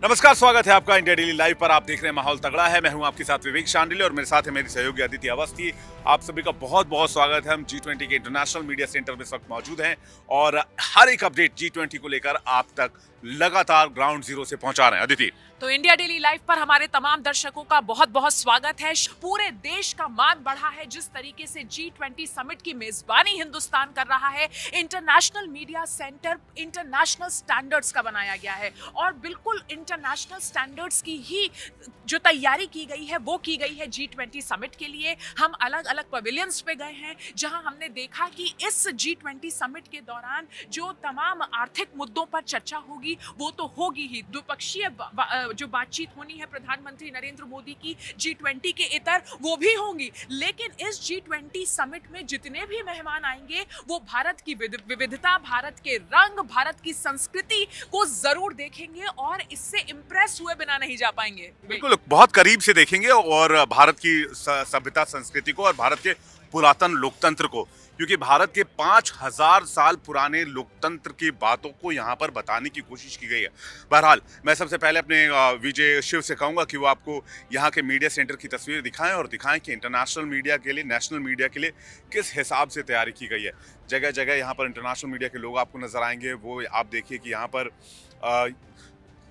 नमस्कार, स्वागत है आपका इंडिया डेली लाइव पर। आप देख रहे हैं माहौल तगड़ा है। मैं हूं आपके साथ विवेक शांडिल्य और मेरे साथ है मेरी सहयोगी अदिति अवस्थी। आप सभी का बहुत बहुत स्वागत है। हम G20 के इंटरनेशनल मीडिया सेंटर में इस वक्त मौजूद हैं और हर एक अपडेट G20 को लेकर आप तक लगातार ग्राउंड जीरो से पहुंचा रहे हैं। अदिति, तो इंडिया डेली लाइव पर हमारे तमाम दर्शकों का बहुत बहुत स्वागत है। पूरे देश का मान बढ़ा है जिस तरीके से G20 समिट की मेजबानी हिंदुस्तान कर रहा है। International media centre international standards का बनाया गया है और बिल्कुल इंटरनेशनल स्टैंडर्ड्स की ही जो तैयारी की गई है वो की गई है G20 समिट के लिए। हम अलग अलग पवेलियंस पे गए हैं जहां हमने देखा कि इस G20 समिट के दौरान जो तमाम आर्थिक मुद्दों पर चर्चा होगी वो तो होगी ही। द्विपक्षीय जो बातचीत होनी है प्रधानमंत्री नरेंद्र मोदी की G20 के इतर वो भी होंगी, लेकिन इस G20 समिट में जितने भी मेहमान आएंगे वो भारत की विविधता, भारत के रंग, भारत की संस्कृति को जरूर देखेंगे और इससे इंप्रेस हुए बिना नहीं जा पाएंगे। बिल्कुल बहुत करीब से देखेंगे और भारत की सभ्यता, संस्कृति को और भारत के पुरातन लोकतंत्र को, क्योंकि भारत के 5000 साल पुराने लोकतंत्र की बातों को यहाँ पर बताने की कोशिश की गई है। बहरहाल, मैं सबसे पहले अपने विजय शिव से कहूँगा कि वो आपको यहाँ के मीडिया सेंटर की तस्वीर दिखाएं और दिखाएं कि इंटरनेशनल मीडिया के लिए, नेशनल मीडिया के लिए किस हिसाब से तैयारी की गई है। जगह जगह यहाँ पर इंटरनेशनल मीडिया के लोग आपको नजर आएंगे। वो आप देखिए कि यहाँ पर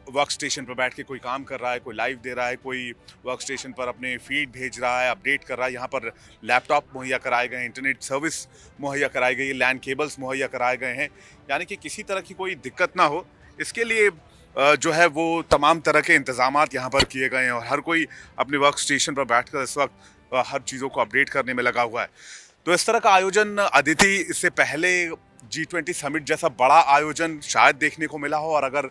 वर्क स्टेशन पर बैठ के कोई काम कर रहा है, कोई लाइव दे रहा है, कोई वर्क स्टेशन पर अपने फीड भेज रहा है, अपडेट कर रहा है। यहाँ पर लैपटॉप मुहैया कराए गए हैं, इंटरनेट सर्विस मुहैया कराई गई है, लैंड केबल्स मुहैया कराए गए हैं, यानी कि किसी तरह की कोई दिक्कत ना हो इसके लिए जो है वो तमाम तरह के इंतजामात यहाँ पर किए गए हैं और हर कोई अपने वर्क स्टेशन पर बैठकर इस वक्त हर चीज़ों को अपडेट करने में लगा हुआ है। तो इस तरह का आयोजन अदिति, इससे पहले G20 समिट जैसा बड़ा आयोजन शायद देखने को मिला हो। और अगर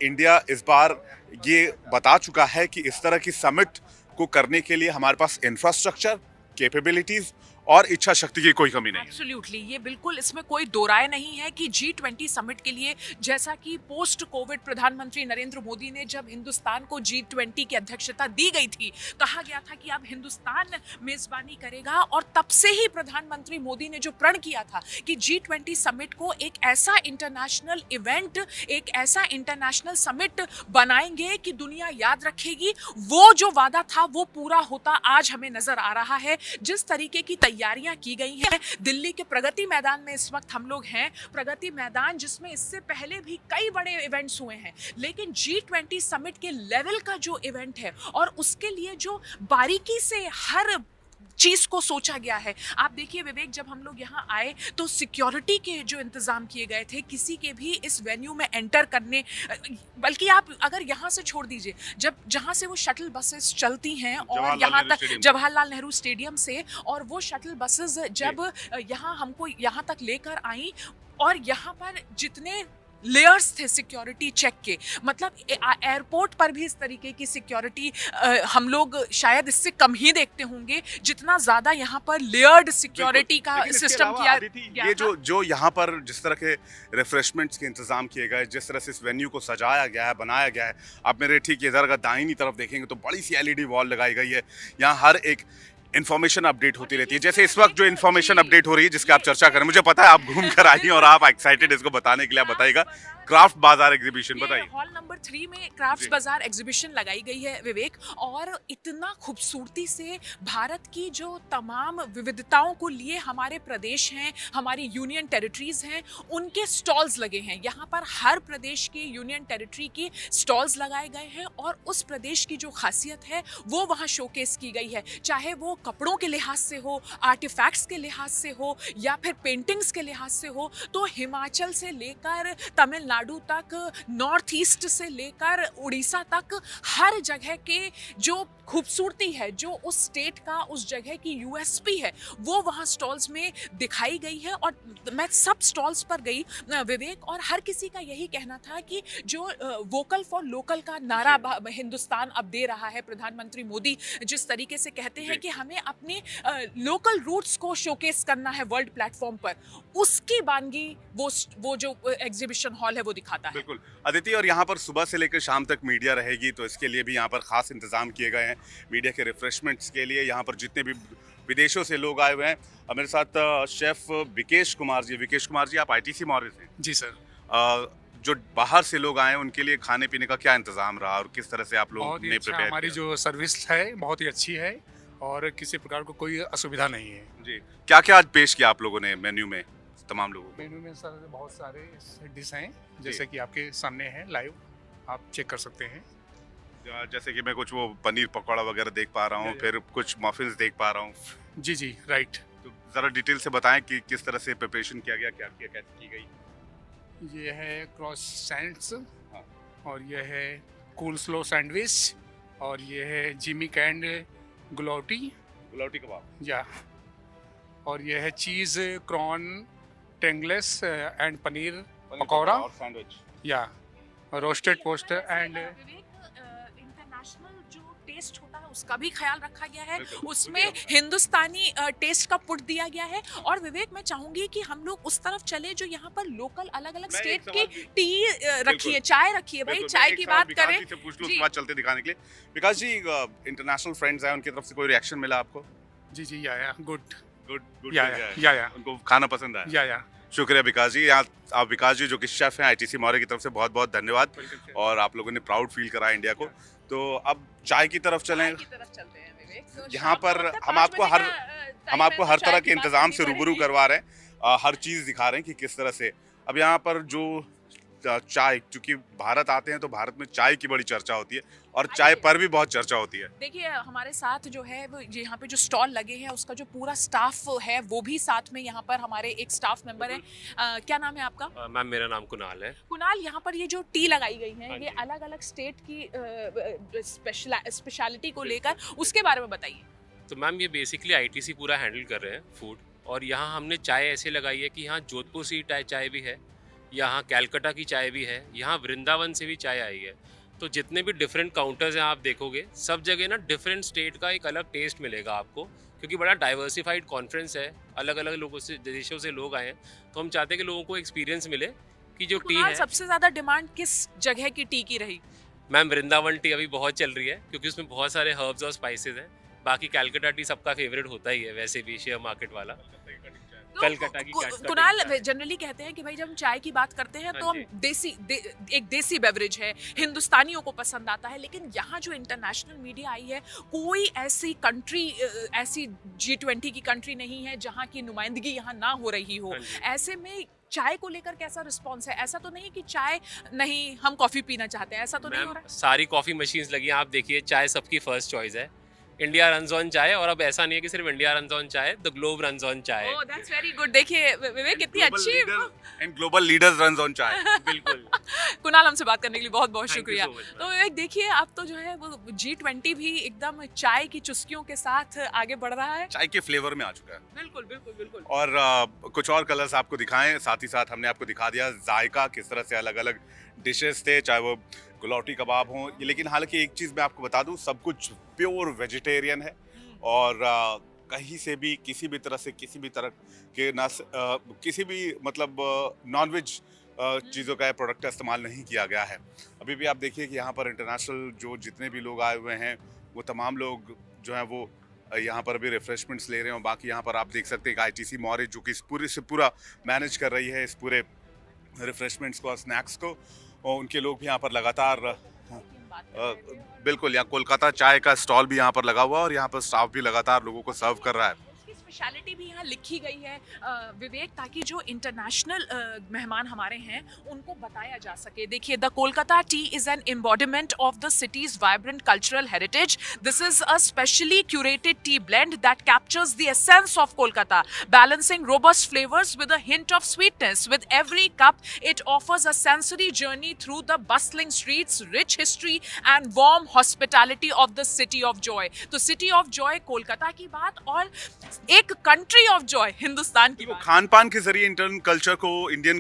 इंडिया इस बार ये बता चुका है कि इस तरह की समिट को करने के लिए हमारे पास इंफ्रास्ट्रक्चर, कैपेबिलिटीज और इच्छा शक्ति की कोई कमी नहीं है। एब्सोल्युटली, ये बिल्कुल इसमें कोई दो राय नहीं है कि G20 समिट के लिए, जैसा कि पोस्ट कोविड प्रधानमंत्री नरेंद्र मोदी ने जब हिंदुस्तान को G20 की अध्यक्षता दी गई थी, कहा गया था कि अब हिंदुस्तान मेजबानी करेगा और तब से ही प्रधानमंत्री मोदी ने जो प्रण किया था कि G20 समिट को एक ऐसा इंटरनेशनल इवेंट, एक ऐसा इंटरनेशनल समिट बनाएंगे कि दुनिया याद रखेगी, वो जो वादा था वो पूरा होता आज हमें नजर आ रहा है। जिस तरीके की तैयारियां की गई हैं, दिल्ली के प्रगति मैदान में इस वक्त हम लोग हैं। प्रगति मैदान जिसमें इससे पहले भी कई बड़े इवेंट्स हुए हैं, लेकिन G20 समिट के लेवल का जो इवेंट है और उसके लिए जो बारीकी से हर चीज को सोचा गया है। आप देखिए विवेक, जब हम लोग यहाँ आए तो सिक्योरिटी के जो इंतजाम किए गए थे, किसी के भी इस वेन्यू में एंटर करने, बल्कि आप अगर यहाँ से छोड़ दीजिए, जब जहाँ से वो शटल बसेस चलती हैं और यहाँ तक जवाहरलाल नेहरू स्टेडियम से, और वो शटल बसेस जब यहाँ हमको यहाँ तक लेकर आई और यहाँ पर जितने लेयर्स थे सिक्योरिटी चेक के, मतलब एयरपोर्ट पर भी इस तरीके की सिक्योरिटी हम लोग शायद इससे कम ही देखते होंगे, जितना ज्यादा यहाँ पर लेयर्ड सिक्योरिटी का सिस्टम किया गया। ये जो यहाँ पर जिस तरह के रिफ्रेशमेंट्स के इंतजाम किए गए, जिस तरह से इस वेन्यू को सजाया गया है, बनाया गया है, आप मेरे ठीक इधर अगर दाहिनी तरफ देखेंगे तो बड़ी सी LED वॉल लगाई गई है। यहाँ हर एक इन्फॉर्मेशन अपडेट होती रहती है। जैसे इस वक्त जो इन्फॉर्मेशन अपडेट हो रही है जिसकी आप चर्चा करें, मुझे पता है आप घूम कर आई और आप एक्साइटेड इसको बताने के लिए। आप बताइएगा, क्राफ्ट बाजार एग्जीबिशन बताइए। हॉल नंबर 3 में क्राफ्ट बाजार एग्जीबिशन लगाई गई है विवेक, और इतना खूबसूरती से भारत की जो तमाम विविधताओं को लिए हमारे प्रदेश हैं, हमारी यूनियन टेरिटरीज हैं, उनके स्टॉल्स लगे हैं। यहाँ पर हर प्रदेश की यूनियन टेरिटरी की स्टॉल्स लगाए गए हैं और उस प्रदेश की जो खासियत है वो वहाँ शोकेस की गई है, चाहे वो कपड़ों के लिहाज से हो, आर्टिफैक्ट्स के लिहाज से हो या फिर पेंटिंग्स के लिहाज से हो। तो हिमाचल से लेकर तमिलनाडु तक, नॉर्थ ईस्ट से लेकर उड़ीसा तक, हर जगह के जो खूबसूरती है, जो उस स्टेट का, उस जगह की USP है, वो वहाँ स्टॉल्स में दिखाई गई है। और मैं सब स्टॉल्स पर गई विवेक, और हर किसी का यही कहना था कि जो वोकल फॉर लोकल का नारा हिंदुस्तान अब दे रहा है, प्रधानमंत्री मोदी जिस तरीके से कहते हैं कि हमें अपने लोकल रूट्स को शोकेस करना है वर्ल्ड प्लेटफॉर्म पर, उसकी वानगी वो जो एग्जीबिशन हॉल है वो दिखाता है। बिल्कुल अदिति, और यहाँ पर सुबह से लेकर शाम तक मीडिया रहेगी, तो इसके लिए भी यहाँ पर खास इंतजाम किए गए हैं। मीडिया के रिफ्रेशमेंट्स के लिए यहाँ पर जितने भी विदेशों से लोग आए हुए हैं, मेरे साथ शेफ विकेश कुमार जी। विकेश कुमार जी, आप ITC मॉरिस हैं। जी सर। जो बाहर से लोग आए उनके लिए खाने पीने का क्या इंतजाम रहा और किस तरह से आप लोगों बहुत ही ने अच्छा, प्रिपेयर हमारी किया? जो सर्विस है बहुत ही अच्छी है और किसी प्रकार को कोई असुविधा नहीं है। जी, क्या क्या आज पेश किया आप लोगों ने मेन्यू में तमाम लोगों को? मेनू में सर बहुत सारे डिश हैं, जैसे कि आपके सामने है लाइव, आप चेक कर सकते हैं। जैसे कि मैं कुछ वो पनीर पकौड़ा वगैरह देख पा रहा हूँ, जी। फिर कुछ मफिन्स देख पा रहा हूँ। जी जी राइट। तो ज़रा डिटेल से बताएं कि किस तरह से प्रिपरेशन किया गया, क्या किया, कैसे की गई? ये है क्रॉस सैंड्स हाँ। और ये है कूल स्लो सैंडविच और ये है जिमी कैंड गुलौटी गुलावटी कबाब। या और ये है चीज़ क्रॉन टेंगलेस एंड पनीर पकौड़ा और सैंडविच। या रोस्टेड पोस्ट एंड इंटरनेशनल जो टेस्ट होता है उसका भी ख्याल रखा गया है, बिल्कुल, उसमें बिल्कुल। हिंदुस्तानी टेस्ट का पुट दिया गया है। और विवेक, मैं चाहूंगी कि हम लोग उस तरफ चले जो यहाँ पर लोकल अलग अलग मैं स्टेट एक की सवाल भी- टी रखी है, बिल्कुल। चाय रखी है भाई, बिल्कुल, चाय मैं एक की सवाल बात विकास करें। जी से पूछ लूं, जी। उसके बाद चलते दिखाने के लिए। विकास जी, इंटरनेशनल फ्रेंड्स हैं, उनकी तरफ से कोई रिएक्शन मिला आपको? जी जी या गुड गुड गुड या उनको खाना पसंद आया? या शुक्रिया विकास जी। यहाँ आप विकास जी जो कि शेफ हैं आईटीसी मौर्य की तरफ से बहुत बहुत धन्यवाद, और आप लोगों ने प्राउड फील करा इंडिया को। तो अब चाय की तरफ चलें। चाय की तरफ चलते हैं विवेक। तो यहाँ शाम का पर वक्त है, हम 5 आपको बजे हर का, हम टाइम आपको है, हर तो तरह चाय के की बात इंतजाम करनी से रूबरू पड़ेगी। करवा रहे हैं, हर चीज़ दिखा रहे हैं कि किस तरह से। अब यहाँ पर जो चाय, चूंकि भारत आते हैं तो भारत में चाय की बड़ी चर्चा होती है और चाय आइए। पर भी बहुत चर्चा होती है। देखिए, हमारे साथ जो है वो यहाँ पे जो स्टॉल लगे हैं उसका जो पूरा स्टाफ है वो भी साथ में यहाँ पर हमारे एक स्टाफ मेंबर है। क्या नाम है आपका? मैम मेरा नाम कुणाल है। कुणाल, यहाँ पर ये जो टी लगाई गई है हाँ ये जी। अलग अलग स्टेट की स्पेशलिटी को बिल्कुल, लेकर, उसके बारे में बताइए। तो मैम ये बेसिकली आईटीसी पूरा हैंडल कर रहे हैं फूड, और यहाँ हमने चाय ऐसे लगाई है कि यहाँ जोधपुर से चाय भी है, यहाँ कैलकाटा की चाय भी है, यहाँ वृंदावन से भी चाय आई है। तो जितने भी डिफरेंट काउंटर्स हैं आप देखोगे, सब जगह ना डिफरेंट स्टेट का एक अलग टेस्ट मिलेगा आपको, क्योंकि बड़ा डाइवर्सिफाइड कॉन्फ्रेंस है, अलग अलग लोगों से, देशों से लोग आए हैं। तो हम चाहते हैं कि लोगों को एक्सपीरियंस मिले कि जो टी कुणाल, है। सबसे ज्यादा डिमांड किस जगह की टी की रही? मैम वृंदावन टी अभी बहुत चल रही है, क्योंकि उसमें बहुत सारे हर्ब्स और स्पाइसेस हैं। बाकी कैलकाटा टी सबका फेवरेट होता ही है वैसे भी, शेयर मार्केट वाला। तो कलकत्ता की कैलकाटा कुणाल, की चाय। जनरली कहते हैं कि भाई जब हम चाय की बात करते हैं तो हाँ हम एक देसी बेवरेज है, हिंदुस्तानियों को पसंद आता है। लेकिन यहाँ जो इंटरनेशनल मीडिया आई है, कोई ऐसी कंट्री, ऐसी G20 की कंट्री नहीं है जहाँ की नुमाइंदगी यहाँ ना हो रही हो। हाँ जी। ऐसे में चाय को लेकर कैसा रिस्पॉन्स है? ऐसा तो नहीं कि चाय नहीं, हम कॉफी पीना चाहते हैं, ऐसा तो नहीं हो मैम रहा है? सारी कॉफी मशीन्स लगी हैं, आप देखिए चाय सबकी फर्स्ट चॉइस है। इंडिया रन्स ऑन चाय, और अब ऐसा नहीं है कि सिर्फ इंडिया रन्स ऑन चाय, द ग्लोब रन्स ऑन चाय। ओह, दैट्स वेरी गुड। देखिए विवेक, कितनी अच्छी। And global leaders runs on चाय। बिल्कुल। कुणाल, हमसे बात करने के लिए बहुत बहुत Thank you शुक्रिया। so much, तो ma'am. विवेक देखिए, अब तो जो है वो G20 भी एकदम चाय की चुस्कियों के साथ आगे बढ़ रहा है। चाय के फ्लेवर में आ चुका है। बिल्कुल बिल्कुल बिल्कुल। और कुछ और कलर्स आपको दिखाएं, साथ ही साथ हमने आपको दिखा दिया जायका, किस तरह से अलग अलग डिशेस थे, चाहे वो गुलौटी कबाब हों। लेकिन हालांकि एक चीज़ मैं आपको बता दूं, सब कुछ प्योर वेजिटेरियन है, और कहीं से भी किसी भी तरह से किसी भी तरह के किसी भी मतलब नॉनवेज चीज़ों का प्रोडक्ट का इस्तेमाल नहीं किया गया है। अभी भी आप देखिए कि यहाँ पर इंटरनेशनल जो जितने भी लोग आए हुए हैं वो तमाम लोग जो हैं वो यहाँ पर भी रिफ्रेशमेंट्स ले रहे हैं। और बाकी यहाँ पर आप देख सकते हैं कि आईटीसी मौर्य जो कि इस पूरे से पूरा मैनेज कर रही है इस पूरे रिफ्रेशमेंट्स को और स्नैक्स को, और उनके लोग भी यहाँ पर लगातार बिल्कुल, यहाँ कोलकाता चाय का स्टॉल भी यहाँ पर लगा हुआ है और यहाँ पर स्टाफ भी लगातार लोगों को सर्व कर रहा है। उसकी स्पेशलिटी भी यहाँ लिखी गई है विवेक, ताकि जो इंटरनेशनल मेहमान हमारे हैं उनको बताया जा सके। देखिए, the Kolkata T is an embodiment of the cities vibrant cultural heritage. This is a specially curated T blend that captures the essence of Kolkata, balancing robust flavours with a hint of sweetness. With every cup, it offers a sensory journey through the bustling streets, rich history and warm hospitality of the city of joy. तो city of joy Kolkata की बात, और एक country of joy Hindustan की वो बात। खान पान के जरिए इंडियन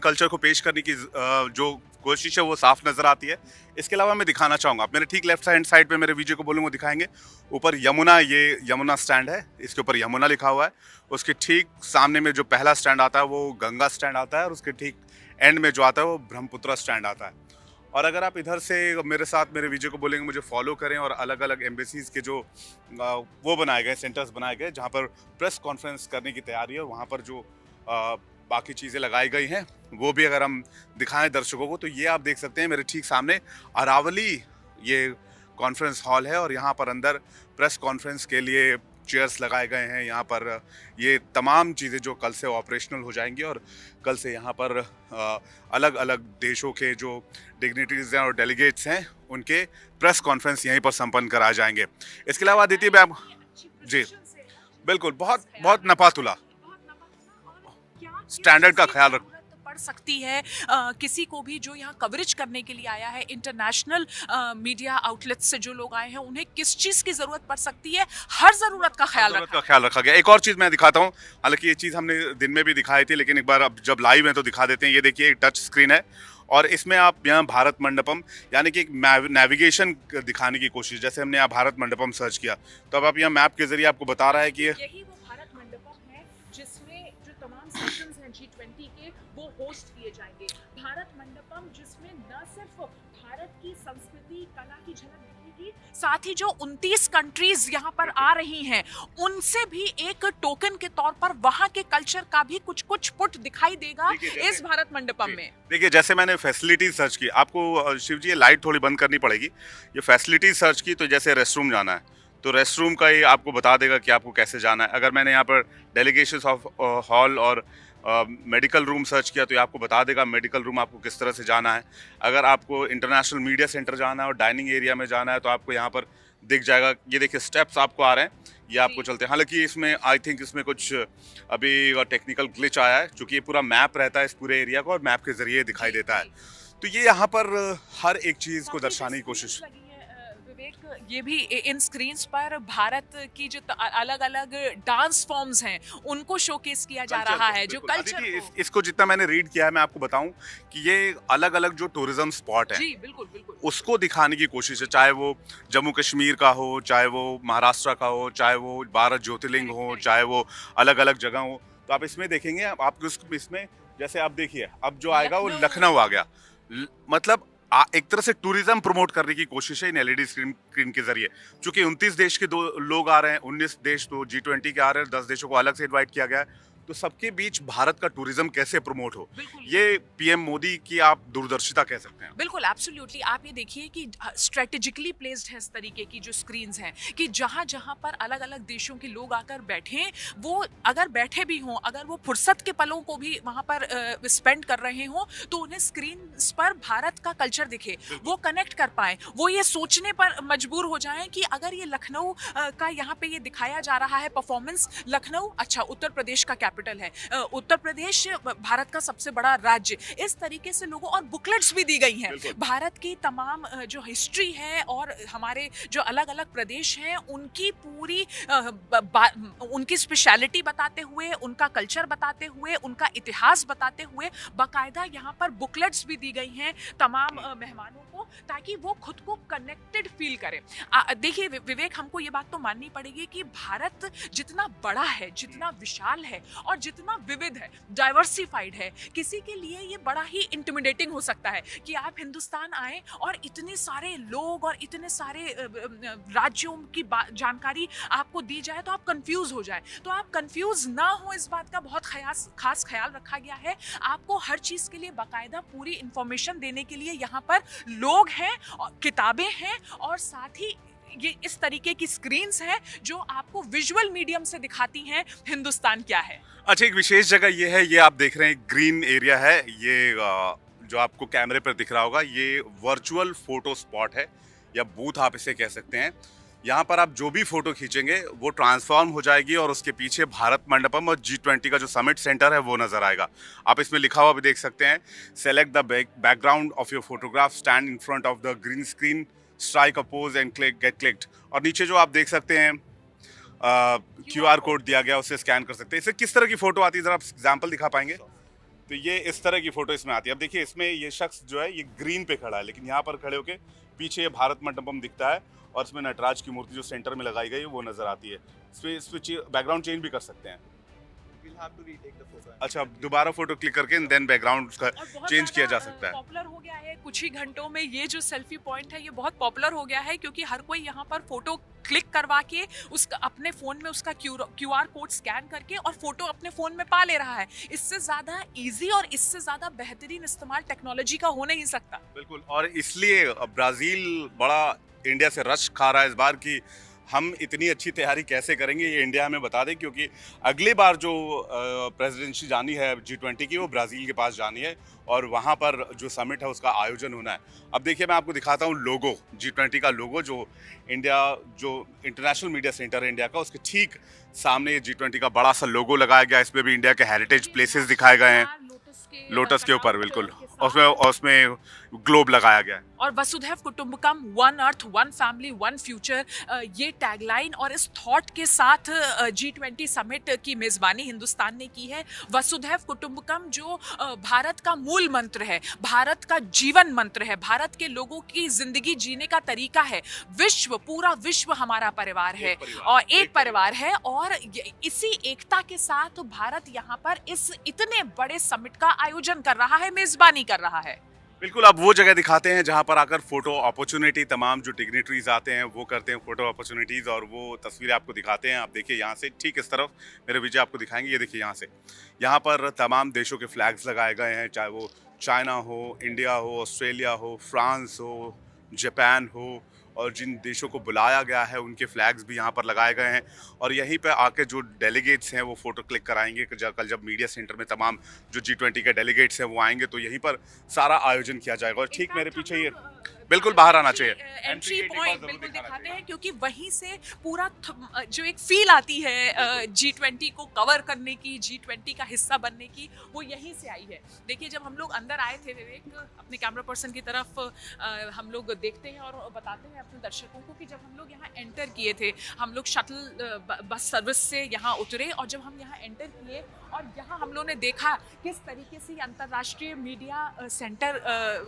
कल्चर को पेश करने की जो कोशिश है वो साफ नजर आती है। इसके अलावा मैं दिखाना चाहूँगा, आप मेरे ठीक लेफ्ट हैंड साइड पे मेरे वीडियो को बोलूँगा दिखाएंगे, ऊपर यमुना, ये यमुना स्टैंड है, इसके ऊपर यमुना लिखा हुआ है। उसके ठीक सामने में जो पहला स्टैंड आता है वो गंगा स्टैंड आता है, और उसके ठीक एंड में जो आता है वो ब्रह्मपुत्रा स्टैंड आता है। और अगर आप इधर से मेरे साथ मेरे वीडियो को बोलेंगे, मुझे फॉलो करें, और अलग अलग एम्बेसीज के जो वो बनाए गए सेंटर्स बनाए गए जहाँ पर प्रेस कॉन्फ्रेंस करने की तैयारी है, वहाँ पर जो बाकी चीज़ें लगाई गई हैं वो भी अगर हम दिखाएं दर्शकों को, तो ये आप देख सकते हैं मेरे ठीक सामने अरावली ये कॉन्फ्रेंस हॉल है और यहाँ पर अंदर प्रेस कॉन्फ्रेंस के लिए चेयर्स लगाए गए हैं। यहाँ पर ये तमाम चीज़ें जो कल से ऑपरेशनल हो जाएंगी और कल से यहाँ पर अलग अलग देशों के जो डिग्निटरीज हैं और डेलीगेट्स हैं उनके प्रेस कॉन्फ्रेंस यहीं पर संपन्न कराए जाएंगे। इसके अलावा अदिति मैम जी बिल्कुल बहुत बहुत नपातुला स्टैंडर्ड का ख्याल रख पड़ सकती है किसी को भी जो यहाँ कवरेज करने के लिए आया है, इंटरनेशनल मीडिया आउटलेट से जो लोग आए हैं, उन्हें किस चीज की जरूरत पड़ सकती है, हर जरूरत का ख्याल रखा गया। एक और चीज मैं दिखाता हूँ, हालांकि ये चीज हमने दिन में भी दिखाई थी लेकिन एक बार अब जब लाइव है तो दिखा देते हैं। ये देखिए टच स्क्रीन है और इसमें आप यहाँ भारत मंडपम यानी कि एक नेविगेशन दिखाने की कोशिश, जैसे हमने यहाँ भारत मंडपम सर्च किया तो अब आप यहाँ मैप के जरिए आपको बता रहा है कि यही वो भारत मंडपम है जिसमें जो तमाम सेशंस हैं G20 के वो होस्ट किए जाएंगे। भारत मंडपम जिसमें न सिर्फ भारत की संस्कृति कला की झलक दिखेगी, साथ ही जो 29 कंट्रीज यहाँ पर आ रही हैं उनसे भी एक टोकन के तौर पर वहाँ के कल्चर का भी कुछ कुछ पुट दिखाई देगा इस भारत मंडपम में। देखिए जैसे मैंने फैसिलिटीज सर्च की, आपको शिव जी ये लाइट थोड़ी बंद करनी पड़ेगी। ये फैसिलिटीज सर्च की तो जैसे रेस्ट रूम जाना है तो रेस्ट रूम का ये आपको बता देगा कि आपको कैसे जाना है। अगर मैंने यहाँ पर डेलीगेशंस ऑफ हॉल और मेडिकल रूम सर्च किया तो ये आपको बता देगा मेडिकल रूम आपको किस तरह से जाना है। अगर आपको इंटरनेशनल मीडिया सेंटर जाना है और डाइनिंग एरिया में जाना है तो आपको यहाँ पर दिख जाएगा। ये देखिए स्टेप्स आपको आ रहे हैं, ये आपको चलते हैं। हालांकि इसमें आई थिंक इसमें कुछ अभी टेक्निकल ग्लिच आया है क्योंकि ये पूरा मैप रहता है इस पूरे एरिया का और मैप के जरिए दिखाई देता है। तो ये यहाँ पर हर एक चीज़ को दर्शाने की कोशिश। विवेक, ये भी इन स्क्रीन्स पर भारत की जो अलग अलग डांस फॉर्म्स हैं उनको शोकेस किया जा रहा है, जो कल्चर इसको जितना मैंने रीड किया है मैं आपको बताऊं कि ये अलग अलग जो टूरिज्म स्पॉट है जी बिल्कुल बिल्कुल उसको दिखाने की कोशिश है, चाहे वो जम्मू कश्मीर का हो, चाहे वो महाराष्ट्र का हो, चाहे वो 12 ज्योतिर्लिंग हो, चाहे वो अलग अलग जगह हो। तो आप इसमें देखेंगे आपको इसमें जैसे आप देखिए अब जो आएगा वो लखनऊ आ गया, मतलब एक तरह से टूरिज्म प्रमोट करने की कोशिश है इन एलईडी स्क्रीन के जरिए। चूंकि 29 देश के 2 लोग आ रहे हैं, 19 देश तो G20 के आ रहे हैं, 10 देशों को अलग से इनवाइट किया गया है, तो सबके बीच भारत का टूरिज्म कैसे प्रमोट हो, ये पीएम मोदी की आप दूरदर्शिता कह सकते हैं। बिल्कुल एब्सोल्युटली। आप ये देखिए कि स्ट्रेटेजिकली प्लेस्ड है इस तरीके की जो स्क्रीन्स हैं कि जहाँ जहाँ पर अलग अलग देशों के लोग आकर बैठें, वो अगर बैठे भी हों, अगर वो फुर्सत के पलों को भी वहाँ पर स्पेंड कर रहे हों तो उन्हें स्क्रीन्स पर भारत का कल्चर दिखे, वो कनेक्ट कर पाएं, वो ये सोचने पर मजबूर हो जाएं कि अगर ये लखनऊ का यहाँ पे ये दिखाया जा रहा है परफॉर्मेंस, लखनऊ अच्छा उत्तर प्रदेश का कैपिटल है, उत्तर प्रदेश भारत का सबसे बड़ा राज्य, इस तरीके से लोगों और बुकलेट्स भी दी गई हैं भारत की तमाम जो हिस्ट्री है और हमारे जो अलग अलग प्रदेश हैं उनकी पूरी उनकी स्पेशलिटी बताते हुए, उनका कल्चर बताते हुए, उनका इतिहास बताते हुए बाकायदा यहाँ पर बुकलेट्स भी दी गई हैं तमाम मेहमानों को, ताकि वो खुद को कनेक्टेड फील करें। देखिए विवेक, हमको ये बात तो माननी पड़ेगी कि भारत जितना बड़ा है, जितना विशाल है और जितना विविध है, डाइवर्सिफाइड है, किसी के लिए ये बड़ा ही इंटिमिडेटिंग हो सकता है कि आप हिंदुस्तान आए और इतने सारे लोग और इतने सारे राज्यों की जानकारी आपको दी जाए तो आप कंफ्यूज हो जाए। तो आप कंफ्यूज ना हो, इस बात का बहुत खास ख्याल रखा गया है। आपको हर चीज़ के लिए बाकायदा पूरी इंफॉर्मेशन देने के लिए यहाँ पर लोग हैं और किताबें हैं और साथ ही ये इस तरीके की स्क्रीन्स हैं जो आपको विजुअल मीडियम से दिखाती हैं हिंदुस्तान क्या है। अच्छा, एक विशेष जगह ये है, ये आप देख रहे हैं ग्रीन एरिया है, ये जो आपको कैमरे पर दिख रहा होगा ये वर्चुअल फोटो स्पॉट है या बूथ आप इसे कह सकते हैं। यहाँ पर आप जो भी फोटो खींचेंगे वो ट्रांसफॉर्म हो जाएगी और उसके पीछे भारत मंडपम और G20 का जो समिट सेंटर है वो नजर आएगा। आप इसमें लिखा हुआ भी देख सकते हैं, select the background of your photograph, stand in front of the green screen, strike a pose and click get clicked. और नीचे जो आप देख सकते हैं QR कोड दिया गया, उससे स्कैन कर सकते हैं। इससे किस तरह की फोटो आती है, जरा आप एग्जाम्पल दिखा पाएंगे? तो ये इस तरह की फोटो इसमें आती है। अब देखिए इसमें ये शख्स जो है ये ग्रीन पे खड़ा है, लेकिन यहाँ पर खड़े होके पीछे ये भारत मंडपम दिखता है और इसमें नटराज की मूर्ति जो सेंटर में लगाई गई है वो नजर आती है। इस पे बैकग्राउंड चेंज भी कर सकते हैं। have to retake the photo. अच्छा, दोबारा फोटो क्लिक करके देन बैकग्राउंड उसका और बहुत चेंज किया जा ज़्यादा, सकता है। पॉपुलर हो गया है कुछ ही घंटों में। ये जो सेल्फी पॉइंट है ये बहुत पॉपुलर हो गया है क्योंकि हर कोई यहाँ पर फोटो क्लिक करवा के उसका अपने फोन में उसका क्यूआर कोड स्कैन करके और फोटो अपने फोन में पा ले रहा है। इससे ज्यादा इजी और इससे ज्यादा बेहतरीन इस्तेमाल टेक्नोलॉजी का हो नहीं सकता। बिल्कुल, और इसलिए ब्राजील बड़ा इंडिया से रश खा रहा है इस बार कि हम इतनी अच्छी तैयारी कैसे करेंगे, ये इंडिया हमें बता दें, क्योंकि अगली बार जो प्रेसिडेंसी जानी है G20 की वो ब्राज़ील के पास जानी है और वहाँ पर जो समिट है उसका आयोजन होना है। अब देखिए मैं आपको दिखाता हूँ लोगो, G20 का लोगो जो इंडिया, जो इंटरनेशनल मीडिया सेंटर है इंडिया का, उसके ठीक सामने G20 का बड़ा सा लोगो लगाया गया है। इसमें भी इंडिया के हेरिटेज प्लेसेस दिखाए गए हैं लोटस के ऊपर, बिल्कुल, उसमें ग्लोब लगाया गया है। और वसुधैव कुटुंबकम, one earth one family one future, ये टैगलाइन और इस थॉट के साथ G20 समिट की मेज़बानी हिंदुस्तान ने की है। वसुधैव कुटुंबकम जो भारत का मूल मंत्र है, भारत का जीवन मंत्र है, भारत के लोगों की जिंदगी जीने का तरीका है। विश्व, पूरा विश्व हमारा परिवार है और एक परिवार है, और इसी एकता के साथ भारत यहाँ पर इस इतने बड़े समिट का आयोजन कर रहा है, मेज़बानी कर रहा है। बिल्कुल, अब वो जगह दिखाते हैं जहाँ पर आकर फोटो अपॉर्चुनिटी तमाम जो डिग्निटरीज आते हैं वो करते हैं फोटो अपॉर्चुनिटीज़, और वो तस्वीरें आपको दिखाते हैं। आप देखिए यहाँ से ठीक इस तरफ मेरे विजय आपको दिखाएंगे, ये देखिए यहाँ से, यहाँ पर तमाम देशों के फ्लैग्स लगाए गए हैं, चाहे वो चाइना हो, इंडिया हो, ऑस्ट्रेलिया हो, फ्रांस हो, जापान हो, और जिन देशों को बुलाया गया है उनके फ्लैग्स भी यहाँ पर लगाए गए हैं। और यहीं पे आके जो डेलीगेट्स हैं वो फ़ोटो क्लिक कराएंगे। कल जब मीडिया सेंटर में तमाम जो G20 के डेलीगेट्स हैं वो आएंगे तो यहीं पर सारा आयोजन किया जाएगा। और ठीक मेरे पीछे ये बिल्कुल बाहर आना चाहिए, एंट्री पॉइंट बिल्कुल दिखाते हैं, क्योंकि वहीं से पूरा जो एक फील आती है G20 को कवर करने की, G20 का हिस्सा बनने की, वो यहीं से आई है। देखिए जब हम लोग अंदर आए थे विवेक, अपने कैमरा पर्सन की तरफ हम लोग देखते हैं और बताते हैं अपने दर्शकों को कि जब हम लोग यहाँ एंटर किए थे, हम लोग शटल बस सर्विस से यहाँ उतरे, और जब हम यहाँ एंटर किए और यहाँ हम लोगों ने देखा किस तरीके से अंतर्राष्ट्रीय मीडिया सेंटर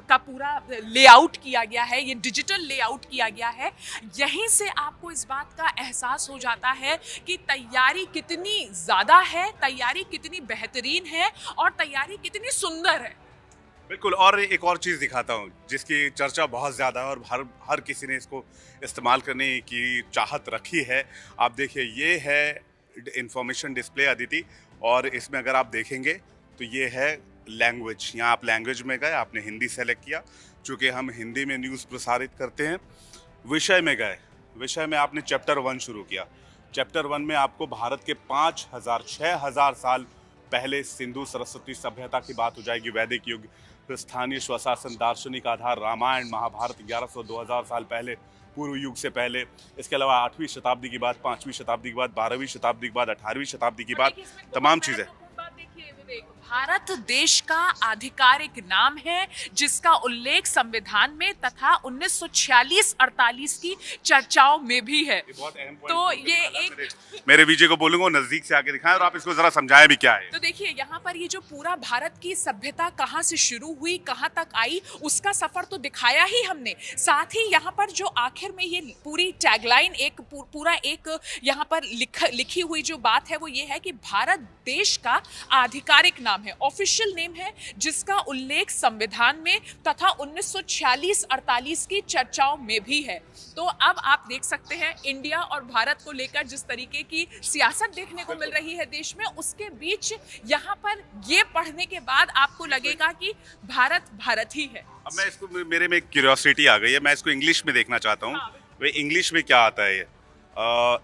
का पूरा लेआउट किया गया है, ये डिजिटल लेआउट किया गया है, यहीं से आपको इस बात का एहसास हो जाता है कि तैयारी कितनी ज़्यादा है, तैयारी कितनी बेहतरीन है और तैयारी कितनी सुंदर है। बिल्कुल, और एक और चीज़ दिखाता हूँ जिसकी चर्चा बहुत ज़्यादा है और हर किसी ने इसको इस्तेमाल करने की चाहत रखी है। आप देखिए ये है इंफॉर्मेशन डिस्प्ले अदिति, और इसमें अगर आप देखेंगे तो ये है लैंग्वेज। यहाँ आप लैंग्वेज में गए, आपने हिंदी सेलेक्ट किया, चूँकि हम हिंदी में न्यूज़ प्रसारित करते हैं। विषय में गए, विषय में आपने चैप्टर 1 शुरू किया। चैप्टर 1 में आपको भारत के 6,000 साल पहले सिंधु सरस्वती सभ्यता की बात हो जाएगी, वैदिक युग, फिर स्थानीय स्वशासन, दार्शनिक आधार, रामायण, महाभारत 1100-2000 साल पहले, पूर्व युग से पहले। इसके अलावा 8वीं शताब्दी की बात, 5वीं शताब्दी की बात, 12वीं शताब्दी की बात, 18वीं शताब्दी की बात, तमाम चीज़ें। देखिए विवेक, भारत देश का आधिकारिक नाम है जिसका उल्लेख संविधान में तथा 1946-48 की चर्चाओं में भी है। तो ये एक, मेरे विजय को बोलूंगा नजदीक से आके दिखाएं और आप इसको जरा समझाएं भी क्या है। तो देखिए यहाँ पर ये जो पूरा भारत की सभ्यता कहाँ से शुरू हुई, कहाँ तक आई, उसका सफर तो दिखाया ही हमने। साथ ही यहाँ पर जो आखिर में ये पूरी टैगलाइन, एक पूरा एक यहाँ पर लिखी हुई जो बात है वो ये है कि भारत देश का आधिकारिक नाम है, ऑफिशियल नेम है, जिसका उल्लेख संविधान में तथा 1946-48 की चर्चाओं में भी है। तो अब आप देख सकते हैं इंडिया और भारत को लेकर जिस तरीके की सियासत देखने को मिल रही है देश में, उसके बीच यहाँ पर ये पढ़ने के बाद आपको लगेगा कि भारत भारत ही है। अब मैं इसको, मेरे में क्यूरियोसिटी आ गई है, मैं इसको इंग्लिश में देखना चाहता हूँ। वे इंग्लिश में क्या आता है ये?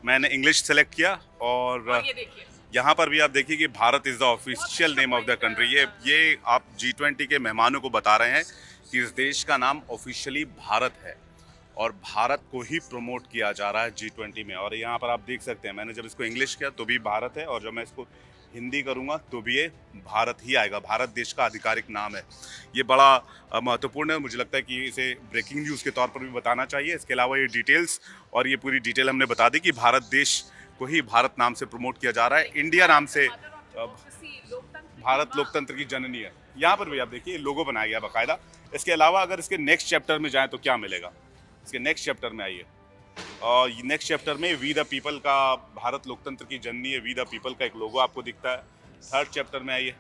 मैंने इंग्लिश सेलेक्ट किया और ये देखिए यहाँ पर भी आप देखिए कि Bharat is the official name of the country. ये आप G20 के मेहमानों को बता रहे हैं कि इस देश का नाम ऑफिशियली भारत है और भारत को ही प्रमोट किया जा रहा है G20 में। और यहाँ पर आप देख सकते हैं, मैंने जब इसको इंग्लिश किया तो भी भारत है, और जब मैं इसको हिंदी करूँगा तो भी ये भारत ही आएगा। भारत देश का आधिकारिक नाम है। ये बड़ा महत्वपूर्ण है, मुझे लगता है कि इसे ब्रेकिंग न्यूज़ के तौर पर भी बताना चाहिए। इसके अलावा ये डिटेल्स, और ये पूरी डिटेल हमने बता दी कि भारत देश को ही भारत नाम से प्रमोट किया जा रहा है, इंडिया नाम से। भारत लोकतंत्र की जननी है। यहाँ पर भी आप देखिए लोगो बनाया गया बाकायदा। इसके अलावा अगर इसके नेक्स्ट चैप्टर में जाएं तो क्या मिलेगा, इसके नेक्स्ट चैप्टर में आइए, और नेक्स्ट चैप्टर में वी द पीपल का, भारत लोकतंत्र की जननी है, वी द पीपल का एक लोगो आपको दिखता है। थर्ड चैप्टर में आइए।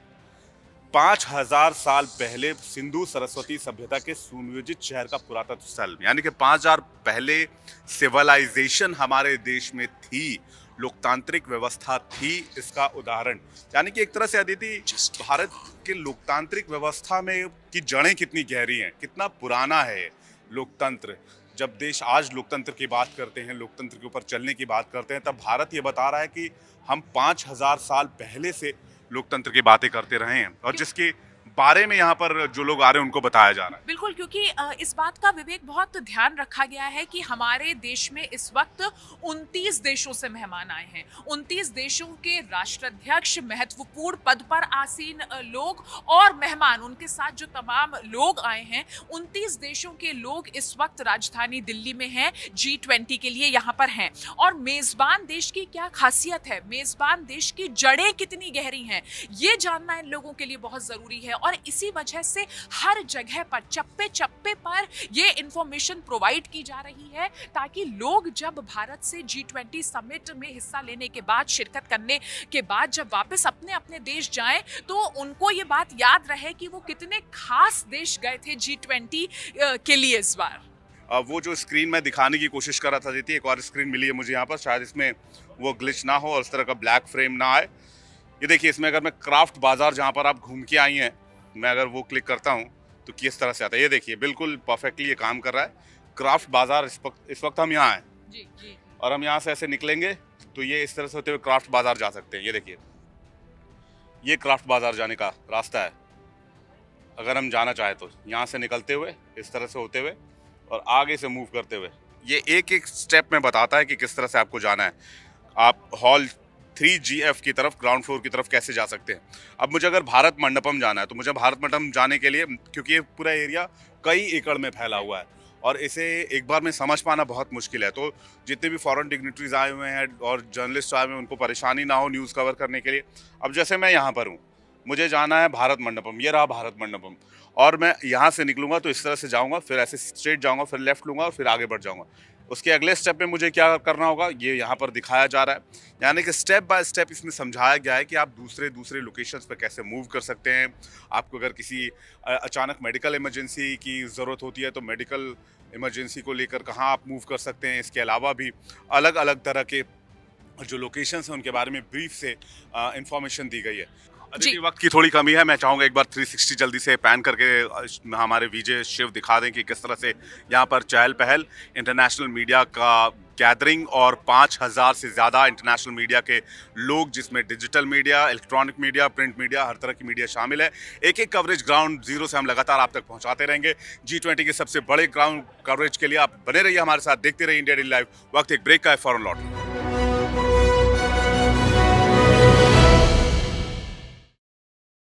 5000 साल पहले सिंधु सरस्वती सभ्यता के सुनियोजित शहर का पुरातत्व स्थल, यानी कि 5000 पहले सिविलाइजेशन हमारे देश में थी, लोकतांत्रिक व्यवस्था थी, इसका उदाहरण। यानी कि एक तरह से अदिति, भारत के लोकतांत्रिक व्यवस्था में की जड़ें कितनी गहरी हैं, कितना पुराना है लोकतंत्र। जब देश आज लोकतंत्र की बात करते हैं, लोकतंत्र के ऊपर चलने की बात करते हैं, तब भारत ये बता रहा है कि हम 5000 साल पहले से लोकतंत्र की बातें करते रहे हैं, और जिसके बारे में यहाँ पर जो लोग आ रहे हैं उनको बताया जा रहा है। बिल्कुल, क्योंकि इस बात का विवेक बहुत ध्यान रखा गया है कि हमारे देश में इस वक्त 29 देशों से मेहमान आए हैं। 29 देशों के राष्ट्राध्यक्ष, महत्वपूर्ण पद पर आसीन लोग और मेहमान, उनके साथ जो तमाम लोग आए हैं, 29 देशों के लोग इस वक्त राजधानी दिल्ली में हैं, G20 के लिए यहाँ पर हैं। और मेजबान देश की क्या खासियत है, मेजबान देश की जड़ें कितनी गहरी हैं, ये जानना इन लोगों के लिए बहुत जरूरी है। और इसी वजह से हर जगह पर, चप्पे चप्पे पर ये इंफॉर्मेशन प्रोवाइड की जा रही है, ताकि लोग जब भारत से G20 समिट में हिस्सा लेने के बाद, शिरकत करने के बाद जब वापस अपने अपने देश जाएं, तो उनको ये बात याद रहे कि वो कितने खास देश गए थे G20 के लिए इस बार। वो जो स्क्रीन में दिखाने की कोशिश कर रहा था दीदी, एक और स्क्रीन मिली है मुझे यहाँ पर, शायद इसमें वो ग्लिच ना हो और उस तरह का ब्लैक फ्रेम ना आए। ये देखिए, इसमें अगर मैं क्राफ्ट बाजार जहाँ पर आप घूम के आई हैं, मैं अगर वो क्लिक करता हूँ तो किस तरह से आता है, ये देखिए बिल्कुल परफेक्टली ये काम कर रहा है। क्राफ्ट बाजार, इस वक्त हम यहाँ हैं जी। और हम यहाँ से ऐसे निकलेंगे तो ये इस तरह से होते हुए क्राफ्ट बाजार जा सकते हैं। ये देखिए, ये क्राफ्ट बाजार जाने का रास्ता है, अगर हम जाना चाहें तो यहाँ से निकलते हुए, इस तरह से होते हुए और आगे से मूव करते हुए, ये एक एक स्टेप में बताता है कि किस तरह से आपको जाना है। आप हॉल 3GF की तरफ, ग्राउंड फ्लोर की तरफ कैसे जा सकते हैं। अब मुझे अगर भारत मंडपम जाना है तो मुझे भारत मंडपम जाने के लिए, क्योंकि ये पूरा एरिया कई एकड़ में फैला हुआ है और इसे एक बार में समझ पाना बहुत मुश्किल है, तो जितने भी फॉरेन डिग्निटरीज आए हुए हैं और जर्नलिस्ट आए हुए हैं, उनको परेशानी ना हो न्यूज़ कवर करने के लिए। अब जैसे मैं यहाँ पर हूँ, मुझे जाना है भारत मंडपम, ये रहा भारत मंडपम, और मैं यहाँ से निकलूँगा तो इस तरह से जाऊँगा, फिर ऐसे स्ट्रेट जाऊँगा, फिर लेफ्ट लूँगा और फिर आगे बढ़ जाऊँगा। उसके अगले स्टेप में मुझे क्या करना होगा, ये यहाँ पर दिखाया जा रहा है। यानी कि स्टेप बाय स्टेप इसमें समझाया गया है कि आप दूसरे लोकेशंस पे कैसे मूव कर सकते हैं। आपको अगर किसी अचानक मेडिकल इमरजेंसी की ज़रूरत होती है तो मेडिकल इमरजेंसी को लेकर कहाँ आप मूव कर सकते हैं। इसके अलावा भी अलग अलग तरह के जो लोकेशंस हैं उनके बारे में ब्रीफ से इंफॉर्मेशन दी गई है। अदिति, वक्त की थोड़ी कमी है, मैं चाहूँगा एक बार 360 जल्दी से पैन करके हमारे विजय शिव दिखा दें कि किस तरह से यहाँ पर चहल पहल, इंटरनेशनल मीडिया का गैदरिंग और 5000 से ज़्यादा इंटरनेशनल मीडिया के लोग, जिसमें digital media, electronic media, print media, हर तरह की मीडिया शामिल है। एक एक कवरेज ग्राउंड जीरो से हम लगातार आप तक पहुँचाते रहेंगे। G20 के सबसे बड़े ग्राउंड कवरेज के लिए आप बने रहिए हमारे साथ, देखते रहिए इंडिया डेली लाइव। वक्त एक ब्रेक का है, फौरन लौट।